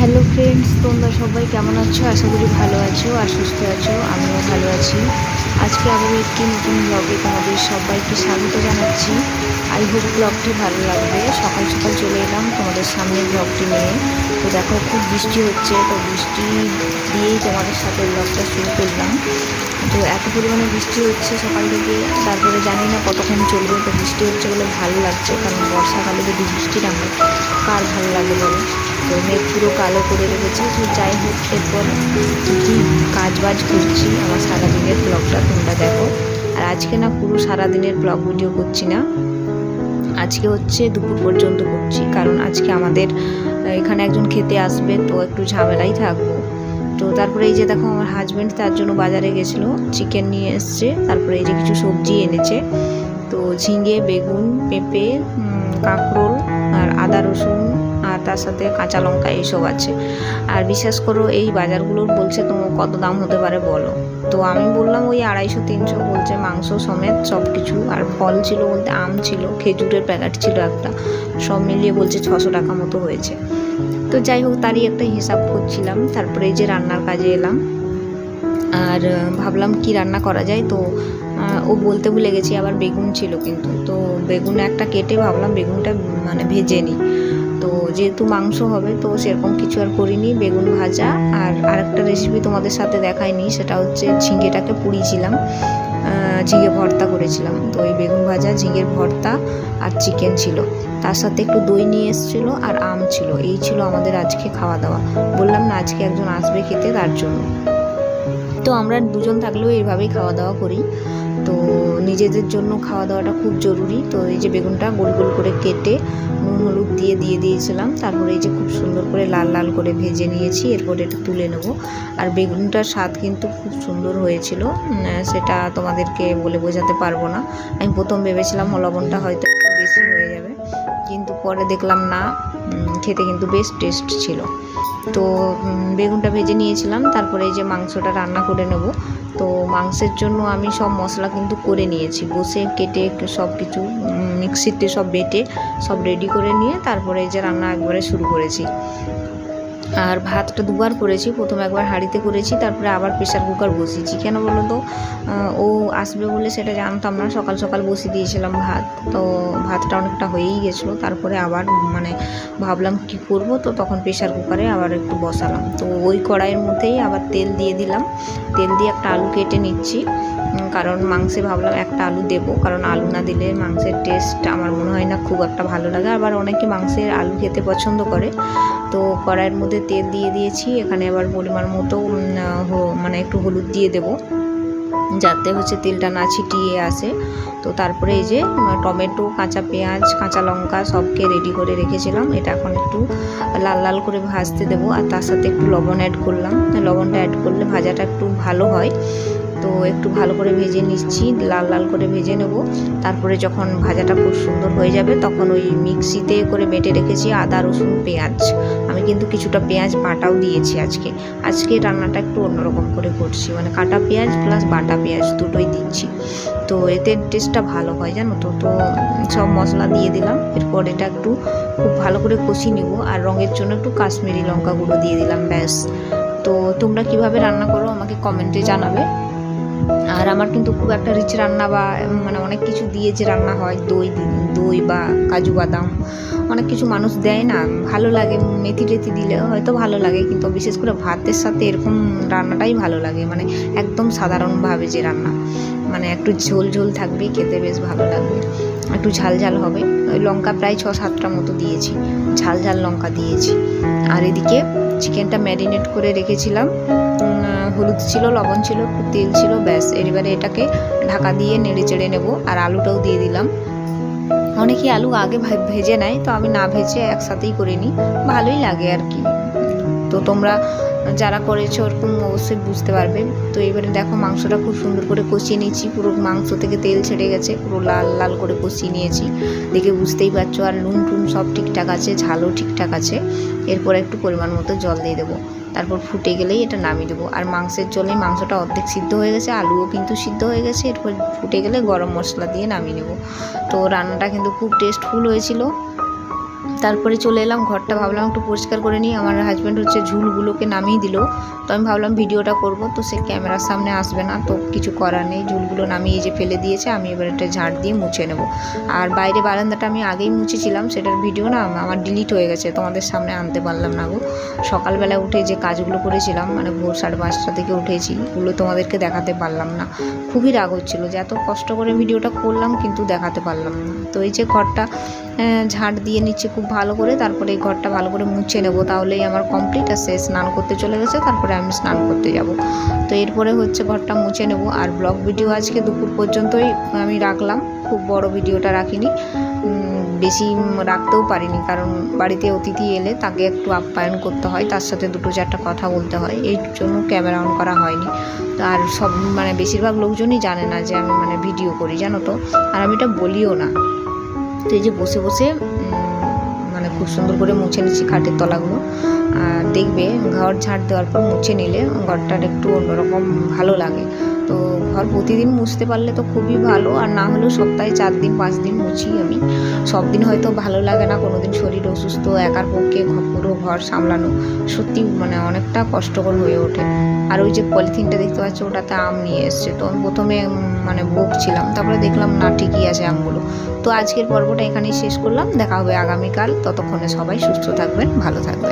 Hello friends, তোমরা সবাই কেমন আছো? আশা করি ভালো আছো আর সুস্থ আছো। আমিও ভালো আছি। আজকে আবার একটি নতুন ব্লগে তোমাদের সবাইকে স্বাগত জানাচ্ছি। আই হোপ ব্লগটি ভালো লাগবে। সকাল সকাল চলে এলাম তোমাদের সামনে ব্লগটি নিয়ে। তো দেখো, খুব বৃষ্টি হচ্ছে, তো বৃষ্টি দিয়েই তোমাদের সাথে ব্লগটা শুরু করলাম। তো এত পরিমাণে বৃষ্টি হচ্ছে সকাল থেকে, তারপরে জানি না কতক্ষণ চলবে। তো বৃষ্টি হচ্ছে বলে ভালো লাগছে, কারণ বর্ষাকালে যদি বৃষ্টি না হয় কার ভালো লাগে বলো। তো মেঘ পুরো কালো করে রেখেছে। তো যাই হোক, এরপর কী কাজ বাজ করছি আমার সারাদিনের ব্লগটা তোমরা দেখো। আর আজকে না পুরো সারাদিনের ব্লগ ভিডিও করছি না, আজকে হচ্ছে দুপুর পর্যন্ত করছি, কারণ আজকে আমাদের এখানে একজন খেতে আসবে, তো একটু ঝামেলাই থাকবো। তো তারপরে এই যে দেখো, আমার হাজব্যান্ড তার জন্য বাজারে গেছিলো, চিকেন নিয়ে এসছে। তারপরে এই যে কিছু সবজি এনেছে, তো ঝিঙে, বেগুন, পেঁপে, কাঁকরোল আর আদা রসুন আর তার সাথে কাঁচা লঙ্কা এইসব আছে। আর বিশ্বাস করো, এই বাজারগুলোর বলছে তোমার কত দাম হতে পারে বলো। তো আমি বললাম ওই 250-300 বলছে, মাংস সমেত সব কিছু। আর ফল ছিল বলতে আম ছিল, খেজুরের প্যাকেট ছিল একটা, সব মিলিয়ে বলছে 600 টাকা মতো হয়েছে। তো যাই হোক, তারই একটা হিসাব করছিলাম। তারপরে এই যে রান্নার কাজে এলাম, আর ভাবলাম কি রান্না করা যায়। তো ও বলতে ভুলে গেছি, আবার বেগুন ছিল কিন্তু। তো বেগুন একটা কেটে ভাবলাম বেগুনটা ভেজে নিই। তো যেহেতু মাংস হবে, তো সেরকম কিছু আর করিনি, বেগুন ভাজা। আর আরেকটা রেসিপি তোমাদের সাথে দেখাইনি, সেটা হচ্ছে ঝিঙেটাকে পুড়িয়েছিলাম, ঝিঙে ভর্তা করেছিলাম। তো ওই বেগুন ভাজা, ঝিঙের ভর্তা আর চিকেন ছিল, তার সাথে একটু দই নিয়ে এসেছিলো আর আম ছিল। এই ছিল আমাদের আজকে খাওয়া দাওয়া। বললাম না আজকে একজন আসবে খেতে, তার জন্য। তো আমরা দুজন থাকলেও এইভাবেই খাওয়া দাওয়া করি। তো নিজেদের জন্য খাওয়া দাওয়াটা খুব জরুরি। তো এই যে বেগুনটা গোল গোল করে কেটে নুন হলুদ দিয়ে দিয়েছিলাম। তারপরে এই যে খুব সুন্দর করে লাল লাল করে ভেজে নিয়েছি। এরপর এটা তুলে নেব। আর বেগুনটার স্বাদ কিন্তু খুব সুন্দর হয়েছিল, সেটা তোমাদেরকে বলে বোঝাতে পারবো না। আমি প্রথম ভেবেছিলাম লবণটা হয়তো বেশি হয়ে যাবে, কিন্তু পরে দেখলাম না, খেতে কিন্তু বেশ টেস্ট ছিল। তো বেগুনটা ভেজে নিয়েছিলাম। তারপরে এই যে মাংসটা রান্না করে নেব। তো মাংসের জন্য আমি সব মশলা কিন্তু করে নিয়েছি, বসে কেটে সব কিছু মিক্সিতে সব বেটে সব রেডি করে নিয়ে তারপরে এই যে রান্না একবারে শুরু করেছি। আর ভাতটা দুবার করেছি, প্রথম একবার হাঁড়িতে করেছি, তারপরে আবার প্রেশার কুকার বসিয়েছি। কেন বলো তো, ও আসবে বলে সেটা জানতাম না, সকাল সকাল বসিয়ে দিয়েছিলাম ভাত। তো ভাতটা অনেকটা হয়েই গেছিলো। তারপরে আবার ভাবলাম কি করব, তো তখন প্রেশার কুকারে আবার একটু বসালাম। তো ওই কড়াইয়ের মধ্যেই আবার তেল দিয়ে দিলাম। তেল দিয়ে একটা আলু কেটে নিচ্ছি, কারণ মাংসে ভাবলাম একটা আলু দেবো, কারণ আলু না দিলে মাংসের টেস্ট আমার মনে হয় না খুব একটা ভালো লাগে। আবার অনেকে মাংসের আলু খেতে পছন্দ করে। তো কড়াইয়ের মধ্যে তেল দিয়ে দিয়েছি। এখানে আবার পরিমাণ মতো একটু হলুদ দিয়ে দেবো, যাতে হচ্ছে তেলটা না ছিটিয়ে আসে। তো তারপরে এই যে টমেটো, কাঁচা পেঁয়াজ, কাঁচা লঙ্কা সবকে রেডি করে রেখেছিলাম, এটা এখন একটু লাল লাল করে ভাজতে দেবো। আর তার সাথে একটু লবণ অ্যাড করলাম, লবণটা অ্যাড করলে ভাজাটা একটু ভালো হয়। তো একটু ভালো করে ভেজে নিচ্ছি, লাল লাল করে ভেজে নেব। তারপরে যখন ভাজাটা খুব সুন্দর হয়ে যাবে, তখন ওই মিক্সিতে করে বেটে রেখেছি আদা রসুন পেঁয়াজ। আমি কিন্তু কিছুটা পেঁয়াজ বাটাও দিয়েছি আজকে রান্নাটা একটু অন্যরকম করে করছি, কাটা পেঁয়াজ প্লাস বাটা পেঁয়াজ দুটোই দিচ্ছি। তো এতে টেস্টটা ভালো হয় জানো তো। তো সব মশলা দিয়ে দিলাম। এরপর এটা একটু খুব ভালো করে কষিয়ে নিব। আর রঙের জন্য একটু কাশ্মীরি লঙ্কা গুঁড়ো দিয়ে দিলাম, ব্যাস। তো তোমরা কিভাবে রান্না করো আমাকে কমেন্টে জানাবে। আর আমার কিন্তু খুব একটা রিচ রান্না বা অনেক কিছু দিয়ে যে রান্না হয়, দই বা কাজু বাদাম অনেক কিছু মানুষ দেয় না, ভালো লাগে। মেথি টেথি দিলে হয়তো ভালো লাগে, কিন্তু বিশেষ করে ভাতের সাথে এরকম রান্নাটাই ভালো লাগে। একদম সাধারণভাবে যে রান্না, একটু ঝোল ঝোল থাকবে, খেতে বেশ ভালো লাগবে। একটু ঝাল ঝাল হবে। ওই লঙ্কা প্রায় 6-7টা মতো দিয়েছি, ঝাল ঝাল লঙ্কা দিয়েছি। আর এদিকে চিকেনটা ম্যারিনেট করে রেখেছিলাম, হলুদ ছিল, লবণ ছিল, একটু তেল ছিল, ব্যাস। এবারে এটাকে ঢাকা দিয়ে নেড়ে চেড়ে নেব। আর আলুটাও দিয়ে দিলাম। অনেকেই আলু আগে ভেজে নেয়, তো আমি না ভেজে একসাথেই করে নিই, ভালোই লাগে আর কি। তো তোমরা যারা করেছো ওরকম অবশ্যই বুঝতে পারবে। তো এবারে দেখো, মাংসটা খুব সুন্দর করে কষিয়ে নিয়েছি, পুরো মাংস থেকে তেল ছেড়ে গেছে, পুরো লাল লাল করে কষিয়ে নিয়েছি, দেখে বুঝতেই পারছো। আর নুন টুন সব ঠিকঠাক আছে, ঝালও ঠিকঠাক আছে। এরপর একটু পরিমাণ মতো জল দিয়ে দেবো, তারপর ফুটে গেলেই এটা নামিয়ে দেবো। আর মাংসের জলে মাংসটা অর্ধেক সিদ্ধ হয়ে গেছে, আলুও কিন্তু সিদ্ধ হয়ে গেছে। এরপর ফুটে গেলে গরম মশলা দিয়ে নামিয়ে নেব। তো রান্নাটা কিন্তু খুব টেস্টফুল হয়েছিল। তারপরে চলে এলাম ঘরটা, ভাবলাম একটু পরিষ্কার করে নিই। আমার হাজব্যান্ড হচ্ছে ঝুলগুলোকে নামিয়ে দিল, তো আমি ভাবলাম ভিডিওটা করব, তো সে ক্যামেরার সামনে আসবে না, তো কিছু করার নেই। ঝুলগুলো নামিয়ে যে ফেলে দিয়েছে, আমি এবার একটা ঝাঁট দিয়ে মুছে নেব। আর বাইরে বারান্দাটা আমি আগেই মুছেছিলাম, সেটার ভিডিও না আমার ডিলিট হয়ে গেছে, তোমাদের সামনে আনতে পারলাম না গো। সকালবেলা উঠে যে কাজগুলো করেছিলাম, মানে ভোর 5:30 থেকে উঠেছি, ওগুলো তোমাদেরকে দেখাতে পারলাম না। খুবই রাগ হচ্ছিলো যে এত কষ্ট করে ভিডিওটা করলাম কিন্তু দেখাতে পারলাম না। তো এই যে ঘরটা ঝাঁট দিয়ে নিচ্ছে খুব ভালো করে, তারপরে এই ঘরটা ভালো করে মুছে নেব, তাহলেই আমার কমপ্লিট। আর সে স্নান করতে চলে গেছে, তারপরে আমি স্নান করতে যাব। তো এরপরে হচ্ছে ঘরটা মুছে নেব। আর ব্লগ ভিডিও আজকে দুপুর পর্যন্তই আমি রাখলাম, খুব বড় ভিডিওটা রাখিনি, বেশি রাখতেও পারিনি, কারণ বাড়িতে অতিথি এলে তাকে একটু আপ্যায়ন করতে হয়, তার সাথে 2-4টা কথা বলতে হয়, এই জন্য ক্যামেরা অন করা হয়নি। আর সব মানে বেশিরভাগ লোকজনই জানে না যে আমি মানে ভিডিও করি, জানো তো, আর আমি এটা বলিও না। তো এই যে বসে বসে মানে খুব সুন্দর করে মুছে নিচ্ছি খাটের তলাগুলো। আর দেখবে ঘর ঝাড় দেওয়ার পর মুছে নিলে ঘরটার একটু অন্যরকম ভালো লাগে। তো ঘর প্রতিদিন মুছতে পারলে তো খুবই ভালো, আর না হলেও সপ্তাহে 4 দিন 5 দিন মুছি আমি। সব দিন হয়তো ভালো লাগে না, কোনো দিন শরীর অসুস্থ, একার পক্ষে পুরো ঘর সামলানো সত্যি মানে অনেকটা কষ্টকর হয়ে ওঠে। আর ওই যে পলিথিনটা দেখতে পাচ্ছ, ওটাতে আম নিয়ে এসছে, তো আমি প্রথমে মানে বকছিলাম, তারপরে দেখলাম না ঠিকই আছে আমগুলো। তো আজকের পর্বটা এখানেই শেষ করলাম, দেখা হবে আগামীকাল। ততক্ষণে সবাই সুস্থ থাকবেন, ভালো থাকবেন।